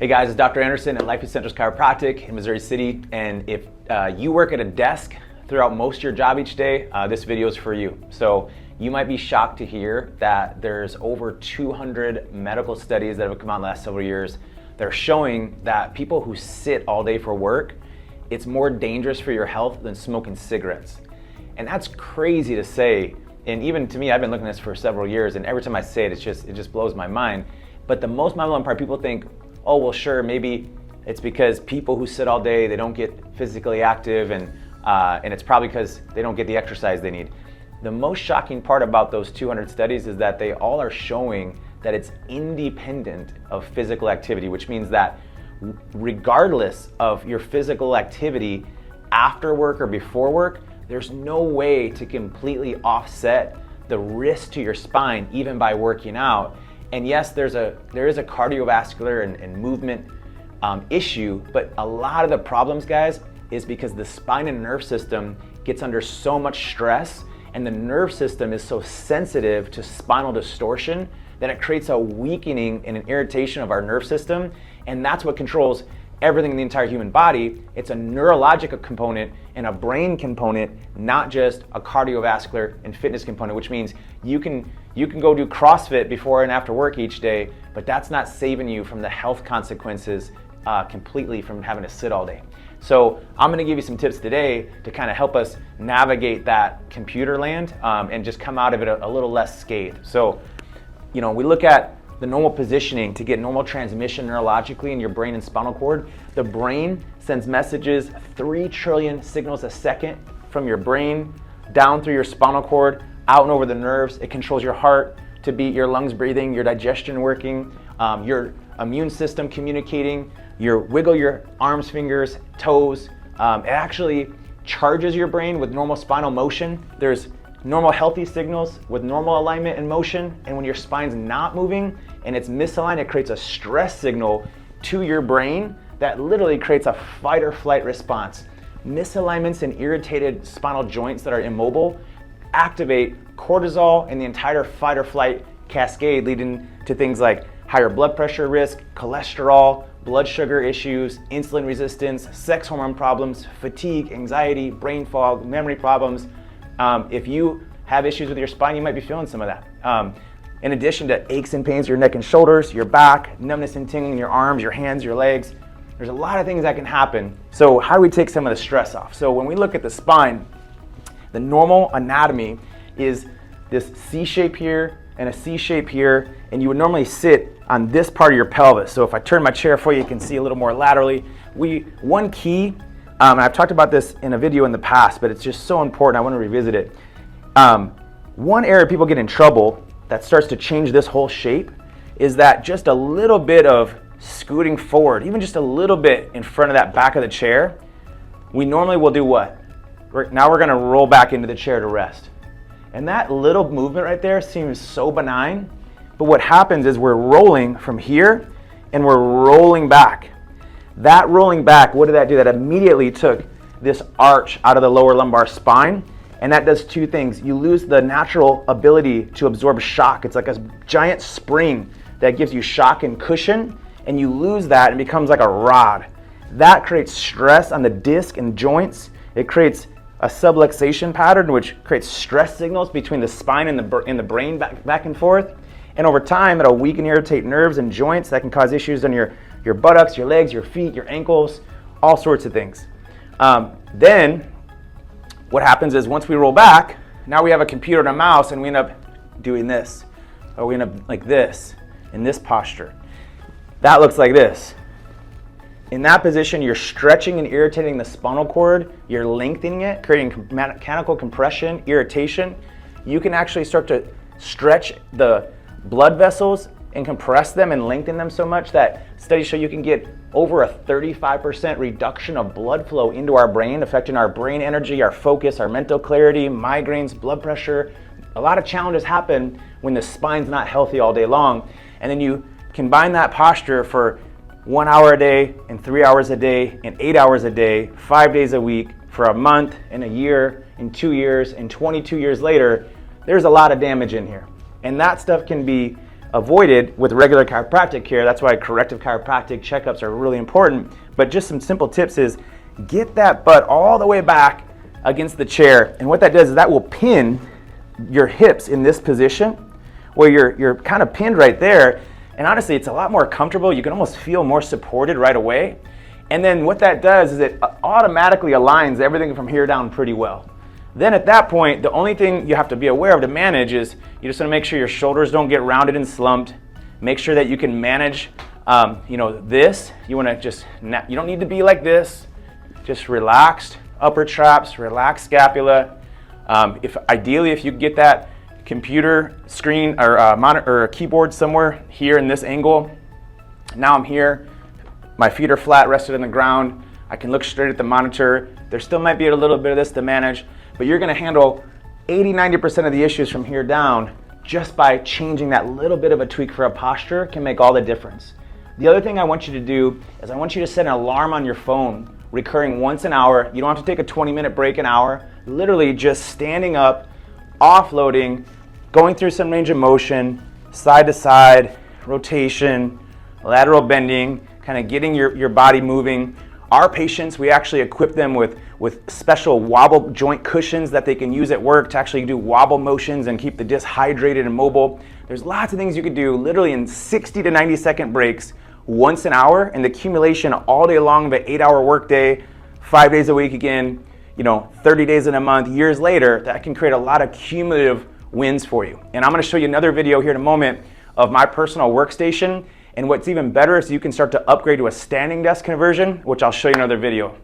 Hey guys, it's Dr. Anderson at 𝒊𝒕'𝒔 Chiropractic in Missouri City, and if you work at a desk throughout most of your job each day, this video is for you. So you might be shocked to hear that there's over 200 medical studies that have come out in the last several years that are showing that people who sit all day for work, it's more dangerous for your health than smoking cigarettes. And that's crazy to say, and even to me, I've been looking at this for several years, and every time I say it, it just blows my mind. But the most mind-blowing part, people think, oh, well, sure, maybe it's because people who sit all day, they don't get physically active, and it's probably because they don't get the exercise they need. The most shocking part about those 200 studies is that they all are showing that it's independent of physical activity, which means that regardless of your physical activity after work or before work, there's no way to completely offset the risk to your spine even by working out. And yes, there is a cardiovascular and movement issue, but a lot of the problems, guys, is because the spine and nerve system gets under so much stress, and the nerve system is so sensitive to spinal distortion that it creates a weakening and an irritation of our nerve system, and that's what controls everything in the entire human body. It's a neurological component and a brain component, not just a cardiovascular and fitness component, which means you can go do CrossFit before and after work each day, but that's not saving you from the health consequences completely from having to sit all day. So I'm gonna give you some tips today to kind of help us navigate that computer land and just come out of it a little less scathed. So, you know, we look at the normal positioning to get normal transmission neurologically in your brain and spinal cord. The brain sends messages 3 trillion signals a second from your brain down through your spinal cord, out and over the nerves. It controls your heart to beat, your lungs breathing, your digestion working, your immune system communicating, wiggle your arms, fingers, toes. It actually charges your brain with normal spinal motion. There's normal healthy signals with normal alignment and motion, and when your spine's not moving and it's misaligned, it creates a stress signal to your brain that literally creates a fight or flight response. Misalignments and irritated spinal joints that are immobile activate cortisol and the entire fight or flight cascade, leading to things like higher blood pressure risk, cholesterol, blood sugar issues, insulin resistance, sex hormone problems, fatigue, anxiety, brain fog, memory problems. If you have issues with your spine, you might be feeling some of that. In addition to aches and pains in your neck and shoulders, your back, numbness and tingling in your arms, your hands, your legs, there's a lot of things that can happen. So how do we take some of the stress off? So when we look at the spine, the normal anatomy is this C shape here and a C shape here, and you would normally sit on this part of your pelvis. So if I turn my chair for you, you can see a little more laterally. One key, and I've talked about this in a video in the past, but it's just so important, I want to revisit it. One area people get in trouble that starts to change this whole shape is that just a little bit of scooting forward, even just a little bit in front of that back of the chair, we normally will do what? Now we're going to roll back into the chair to rest. And that little movement right there seems so benign, but what happens is we're rolling from here and we're rolling back. That rolling back, what did that do? That immediately took this arch out of the lower lumbar spine, and that does two things. You lose the natural ability to absorb shock. It's like a giant spring that gives you shock and cushion, and you lose that and it becomes like a rod. That creates stress on the disc and joints. It creates a subluxation pattern, which creates stress signals between the spine and the brain back and forth. And over time, it'll weaken and irritate nerves and joints that can cause issues on your buttocks, your legs, your feet, your ankles, all sorts of things. Then what happens is once we roll back, now we have a computer and a mouse, and we end up doing this, or we end up like this, in this posture. That looks like this. In that position, you're stretching and irritating the spinal cord, you're lengthening it, creating mechanical compression, irritation. You can actually start to stretch the blood vessels and compress them and lengthen them so much that studies show you can get over a 35% reduction of blood flow into our brain, affecting our brain energy, our focus, our mental clarity, migraines, blood pressure. A lot of challenges happen when the spine's not healthy all day long. And then you combine that posture for 1 hour a day and 3 hours a day and 8 hours a day, 5 days a week for a month and a year and 2 years and 22 years later, there's a lot of damage in here. And that stuff can be avoided with regular chiropractic care. That's why corrective chiropractic checkups are really important. But just some simple tips is get that butt all the way back against the chair. And what that does is that will pin your hips in this position where you're kind of pinned right there. And honestly, it's a lot more comfortable. You can almost feel more supported right away. And then what that does is it automatically aligns everything from here down pretty well. Then at that point, the only thing you have to be aware of to manage is you just want to make sure your shoulders don't get rounded and slumped. Make sure that you can manage, this. You want to just, you don't need to be like this. Just relaxed upper traps, relaxed scapula. Ideally, if you get that computer screen or monitor or a keyboard somewhere here in this angle. Now I'm here. My feet are flat, rested on the ground. I can look straight at the monitor. There still might be a little bit of this to manage, but you're gonna handle 80-90% of the issues from here down just by changing that little bit of a tweak for a posture can make all the difference. The other thing I want you to do is I want you to set an alarm on your phone recurring once an hour. You don't have to take a 20-minute break an hour. Literally just standing up, offloading, going through some range of motion, side to side, rotation, lateral bending, kind of getting your body moving. Our patients, we actually equip them with special wobble joint cushions that they can use at work to actually do wobble motions and keep the disc hydrated and mobile. There's lots of things you could do literally in 60 to 90 second breaks once an hour, and the accumulation all day long of an 8-hour workday, 5 days a week again, 30 days in a month, years later, that can create a lot of cumulative wins for you. And I'm going to show you another video here in a moment of my personal workstation. And what's even better is you can start to upgrade to a standing desk conversion, which I'll show you in another video.